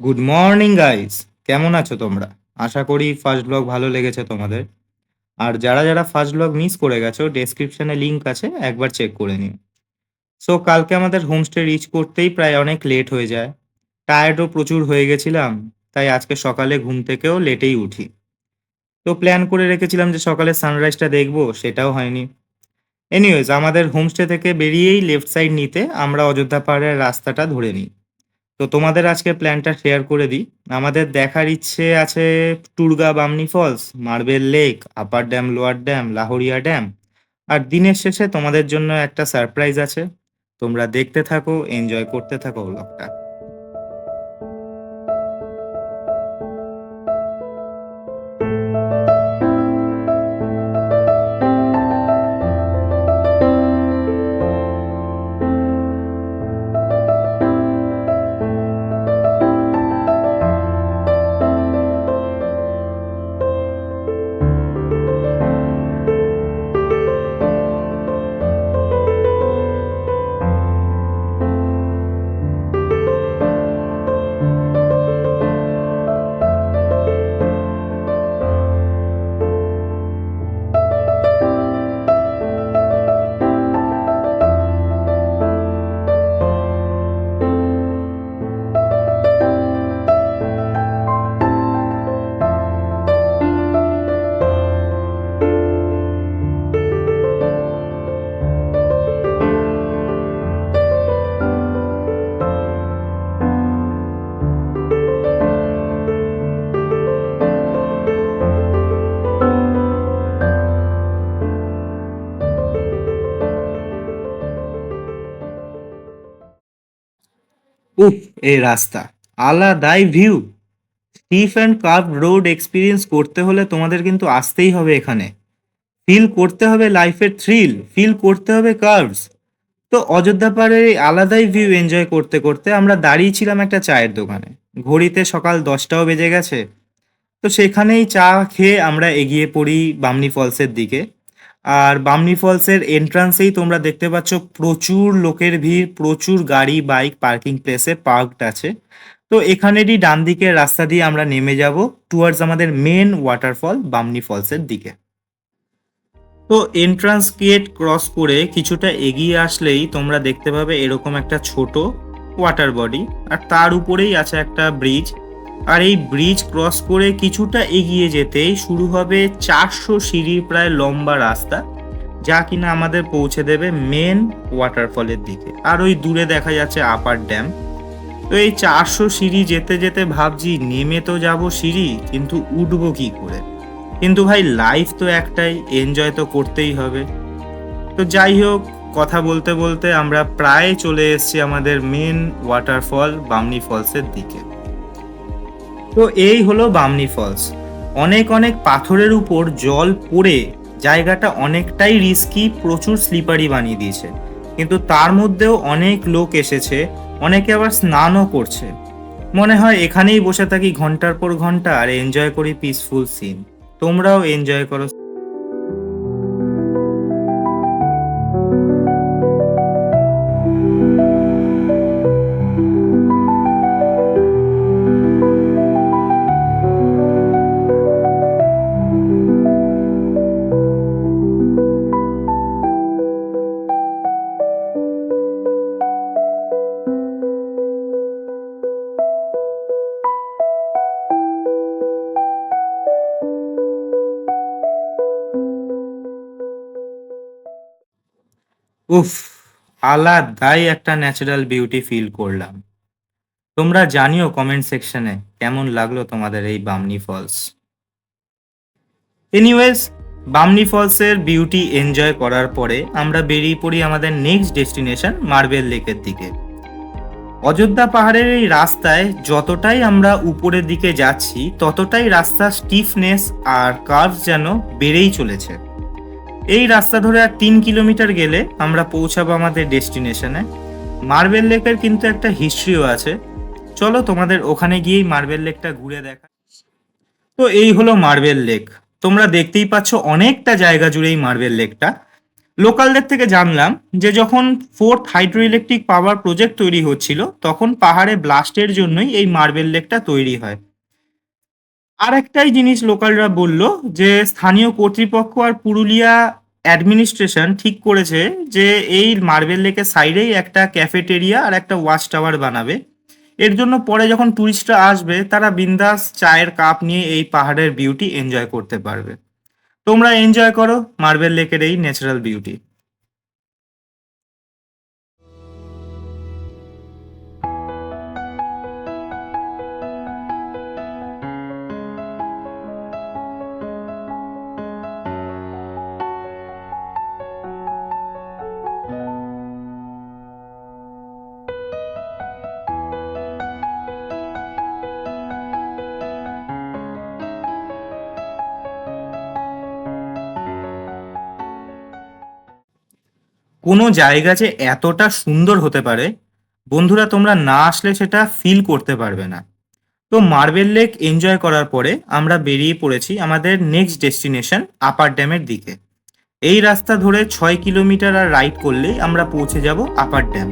Good morning guys. কেমন আছো তোমরা? আশা করি ফার্স্ট ব্লগ ভালো লেগেছে তোমাদের। আর যারা যারা ফার্স্ট ব্লগ মিস করে গেছো, ডেসক্রিপশনে লিংক আছে, একবার চেক করে নিও। সো কালকে আমাদের হোমস্টে রিচ করতেই প্রায় অনেক লেট হয়ে যায়। টায়ার্ডও প্রচুর হয়ে গেছিলাম, তাই আজকে সকালে ঘুম থেকেও লেটেই উঠি। তো প্ল্যান করে রেখেছিলাম যে সকালে সানরাইজটা দেখবো, সেটাও হয়নি। এনিওয়েজ, আমাদের হোমস্টে থেকে বেরিয়েই লেফট সাইড নিতে আমরা অযোধ্যা পাহাড়ের রাস্তাটা ধরে নিই। তো তোমাদের আজকে প্ল্যানটা শেয়ার করে দিই। আমাদের দেখার ইচ্ছে আছে Turga Bamni falls, marble lake, upper dam, lower dam, Lahoria dam. আর দিনের শেষে তোমাদের জন্য একটা সারপ্রাইজ আছে। তোমরা দেখতে থাকো, এনজয় করতে থাকো ব্লগটা। উফ, এই রাস্তা আলাদাই view. Steep and curve road experience করতে হলে তোমাদের কিন্তু আসতেই হবে এখানে। ফিল করতে হবে লাইফের থ্রিল, ফিল করতে হবে কার্ভস। তো অযোধ্যা পাহাড়ের এই আলাদাই ভিউ এনজয় করতে করতে আমরা দাঁড়িয়েছিলাম একটা চায়ের দোকানে। ঘড়িতে সকাল 10টাও বেজে গেছে। তো সেখানেই চা খেয়ে আমরা এগিয়ে পড়ি বামনি ফলসের দিকে। আর বামনি ফলসের এন্ট্রান্সেই তোমরা দেখতে পাচ্ছ প্রচুর লোকের ভিড়, প্রচুর গাড়ি বাইক পার্কিং প্লেসে পার্কড আছে। তো এখানেরই ডান দিকের রাস্তা দিয়ে আমরা নেমে যাব টুয়ার্ডস আমাদের মেন ওয়াটারফল বামনি ফলসের দিকে। তো এন্ট্রান্স গেট ক্রস করে কিছুটা এগিয়ে আসলেই তোমরা দেখতে পাবে এরকম একটা ছোট ওয়াটার বডি, আর তার উপরেই আছে একটা ব্রিজ। আর এই ব্রিজ ক্রস করে কিছুটা এগিয়ে যেতেই শুরু হবে 400 সিঁড়ির প্রায় লম্বা রাস্তা, যা কিনা আমাদের পৌঁছে দেবে মেন ওয়াটারফলের দিকে। আর ওই দূরে দেখা যাচ্ছে আপার ড্যাম। তো এই 400 সিঁড়ি যেতে যেতে ভাবছি নেমে তো যাব সিঁড়ি, কিন্তু উঠবো কি করে? কিন্তু ভাই লাইফ তো একটাই, এনজয় তো করতেই হবে। তো যাই হোক, কথা বলতে বলতে আমরা প্রায় চলে এসেছি আমাদের মেন ওয়াটারফল বামনি ফলসের দিকে। তো এই হলো বামনি ফলস। অনেক অনেক পাথরের উপর জল পড়ে জায়গাটা অনেকটাই রিস্কি, প্রচুর স্লিপারি বানিয়ে দিয়েছে। কিন্তু তার মধ্যেও অনেক লোক এসেছে, অনেকে আবার স্নানও করছে। মনে হয় এখানেই বসে থাকি ঘন্টার পর ঘন্টা আর এনজয় করি পিসফুল সিন। তোমরাও এনজয় করো। উফ, আলাদাই একটা ন্যাচারাল বিউটি ফিল করলাম। তোমরা জানিও কমেন্ট সেকশনে কেমন লাগলো তোমাদের এই বামনি ফলস। এনিওয়েজ, বামনি ফলসের বিউটি এনজয় করার পরে আমরা বেরিয়ে পড়ি আমাদের নেক্সট ডেস্টিনেশন মার্বেল লেকের দিকে। অযোধ্যা পাহাড়ের এই রাস্তায় যতটাই আমরা উপরের দিকে যাচ্ছি ততটাই রাস্তার স্টিফনেস আর কার্ভ যেন বেড়েই চলেছে। এই রাস্তা ধরে আর 3 কিলোমিটার গেলে আমরা পৌঁছাবো আমাদের ডেস্টিনেশনে। মার্বেল লেকের কিন্তু একটা হিস্ট্রিও আছে। চলো তোমাদের ওখানে গিয়েই মার্বেল লেকটা ঘুরে দেখা। তো এই হলো মার্বেল লেক। তোমরা দেখতেই পাচ্ছ অনেকটা জায়গা জুড়েই মার্বেল লেকটা। লোকালদের থেকে জানলাম যে যখন fourth hydro electric power project তৈরি হচ্ছিল তখন পাহাড়ে ব্লাস্টের জন্যই এই মার্বেল লেকটা তৈরি হয়। আর একটাই জিনিস লোকালরা বলল যে স্থানীয় কর্তৃপক্ষ আর পুরুলিয়া অ্যাডমিনিস্ট্রেশন ঠিক করেছে যে এই মার্বেল লেকের সাইডেই একটা ক্যাফেটেরিয়া আর একটা ওয়াচ টাওয়ার বানাবে। এর জন্য পরে যখন টুরিস্টরা আসবে তারা বিন্দাস চায়ের কাপ নিয়ে এই পাহাড়ের বিউটি এনজয় করতে পারবে। তোমরা এনজয় করো মার্বেল লেকের এই ন্যাচারাল বিউটি। কোনো জায়গা যে এতটা সুন্দর হতে পারে বন্ধুরা তোমরা না আসলে সেটা ফিল করতে পারবে না। তো মার্বেল লেক এনজয় করার পরে আমরা বেরিয়ে পড়েছি আমাদের নেক্সট ডেস্টিনেশন আপার ড্যামের দিকে। এই রাস্তা ধরে 6 কিলোমিটার আর রাইড করলেই আমরা পৌঁছে যাব আপার ড্যাম।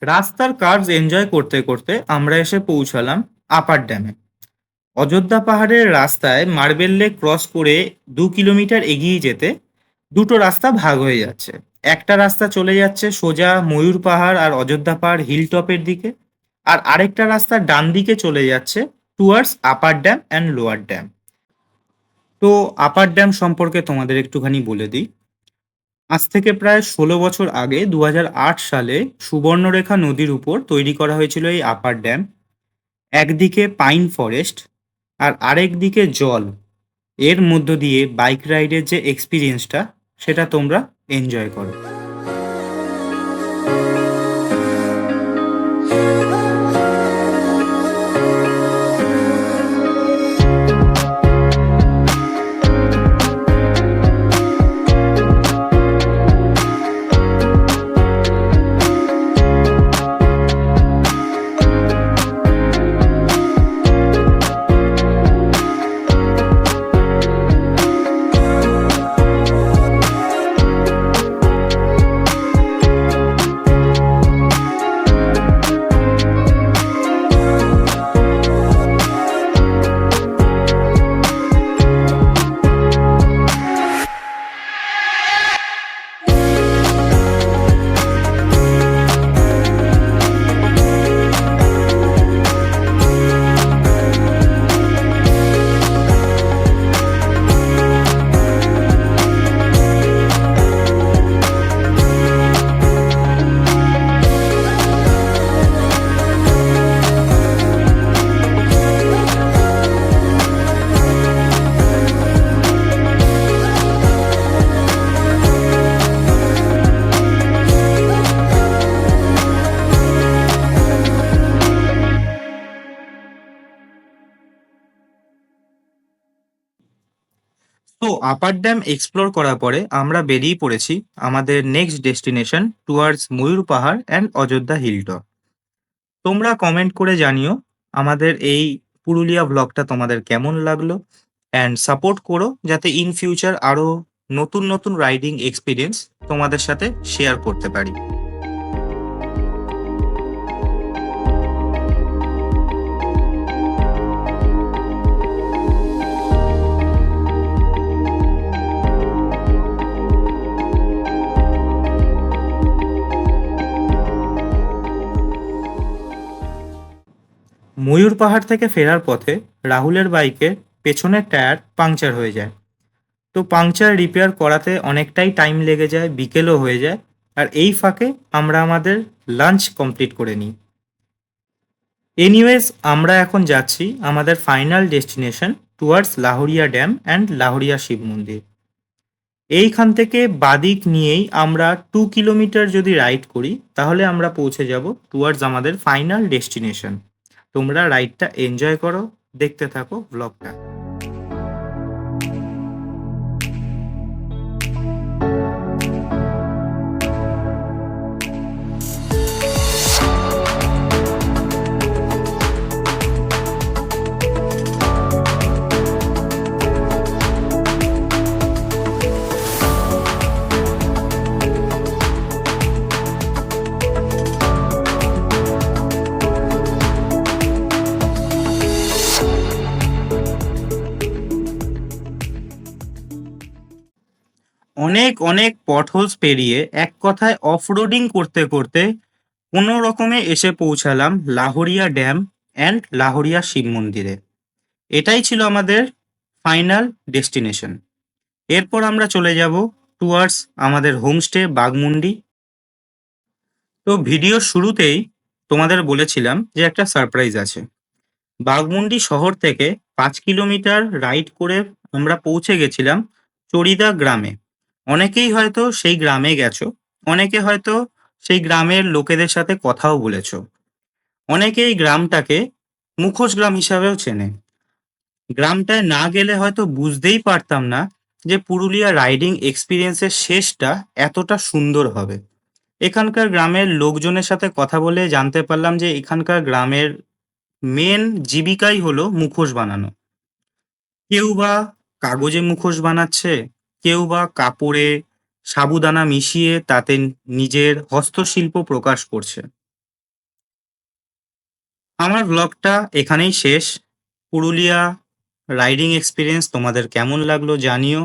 রাস্তার কার্ভস এনজয় করতে করতে আমরা এসে পৌঁছালাম আপার ড্যামে। অযোধ্যা পাহাড়ের রাস্তায় মার্বেল লেক ক্রস করে 2 কিলোমিটার এগিয়ে যেতে দুটো রাস্তা ভাগ হয়ে যাচ্ছে। একটা রাস্তা চলে যাচ্ছে সোজা ময়ূর পাহাড় আর অযোধ্যা পাহাড় হিল টপের দিকে, আর আরেকটা রাস্তা ডান দিকে চলে যাচ্ছে towards upper dam and lower dam. তো আপার ড্যাম সম্পর্কে তোমাদের একটুখানি বলে দিই। আজ থেকে প্রায় 16 বছর আগে 2008 সালে সুবর্ণরেখা নদীর উপর তৈরি করা হয়েছিল এই আপার ড্যাম। একদিকে পাইন ফরেস্ট আর আরেক দিকে জল, এর মধ্য দিয়ে বাইক রাইডের যে এক্সপিরিয়েন্সটা সেটা তোমরা এনজয় করো। তো আপার ড্যাম এক্সপ্লোর করার পরে আমরা বেরিয়ে পড়েছি আমাদের নেক্সট ডেস্টিনেশন টুয়ার্ডস ময়ূর পাহাড় অ্যান্ড অযোধ্যা হিল টপ। তোমরা কমেন্ট করে জানিও আমাদের এই পুরুলিয়া ব্লগটা তোমাদের কেমন লাগলো, অ্যান্ড সাপোর্ট করো যাতে ইন ফিউচার আরো নতুন নতুন রাইডিং এক্সপিরিয়েন্স তোমাদের সাথে শেয়ার করতে পারি। ময়ূর পাহাড় থেকে ফেরার পথে রাহুলের বাইকের পেছনের টায়ার পাংচার হয়ে যায়। তো পাংচার রিপেয়ার করাতে অনেকটাই টাইম লেগে যায়, বিকেলও হয়ে যায়। আর এই ফাঁকে আমরা আমাদের লাঞ্চ কমপ্লিট করে নিই। এনিওয়েজ আমরা এখন যাচ্ছি আমাদের final destination towards Lahoria dam and Lahoria Shiv মন্দির। এইখান থেকে বাদিক নিয়েই আমরা 2 কিলোমিটার যদি রাইড করি তাহলে আমরা পৌঁছে যাব টুয়ার্ডস আমাদের ফাইনাল ডেস্টিনেশন। তোমরা রাইডটা এনজয় করো, দেখতে থাকো ব্লগটা। অনেক অনেক পথহোলস পেরিয়ে এক কথায় অফরোডিং করতে করতে কোনো রকমে এসে পৌঁছালাম লাহোরিয়া ড্যাম অ্যান্ড লাহোরিয়া শিব মন্দিরে। এটাই ছিল আমাদের ফাইনাল ডেস্টিনেশন। এরপর আমরা চলে যাব টুয়ার্ডস আমাদের হোমস্টে বাঘমুন্ডি। তো ভিডিওর শুরুতেই তোমাদের বলেছিলাম যে একটা সারপ্রাইজ আছে। বাঘমুন্ডি শহর থেকে 5 কিলোমিটার রাইড করে আমরা পৌঁছে গেছিলাম চড়িদা গ্রামে। অনেকেই হয়তো সেই গ্রামে গেছো, অনেকে হয়তো সেই গ্রামের লোকেদের সাথে কথাও বলেছো, অনেকে এই গ্রামটাকে মুখোশ গ্রাম হিসাবেও চেনে। গ্রামটায় না গেলে হয়তো বুঝতেই পারতাম না যে পুরুলিয়া রাইডিং এক্সপিরিয়েন্সের শেষটা এতটা সুন্দর হবে। এখানকার গ্রামের লোকজনের সাথে কথা বলে জানতে পারলাম যে এখানকার গ্রামের মেন জীবিকাই হলো মুখোশ বানানো। কেউ বা কাগজে মুখোশ বানাচ্ছে, কেউ বা কাপড়ে সাবুদানা মিশিয়ে তাতে নিজের হস্তশিল্প প্রকাশ করছে। আমার ব্লগটা এখানেই শেষ। পুরুলিয়া রাইডিং এক্সপিরিয়েন্স তোমাদের কেমন লাগলো জানিও।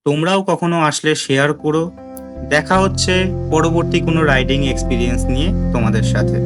তোমরাও কখনো আসলে শেয়ার করো। দেখা হচ্ছে পরবর্তী কোনো রাইডিং এক্সপিরিয়েন্স নিয়ে তোমাদের সাথে।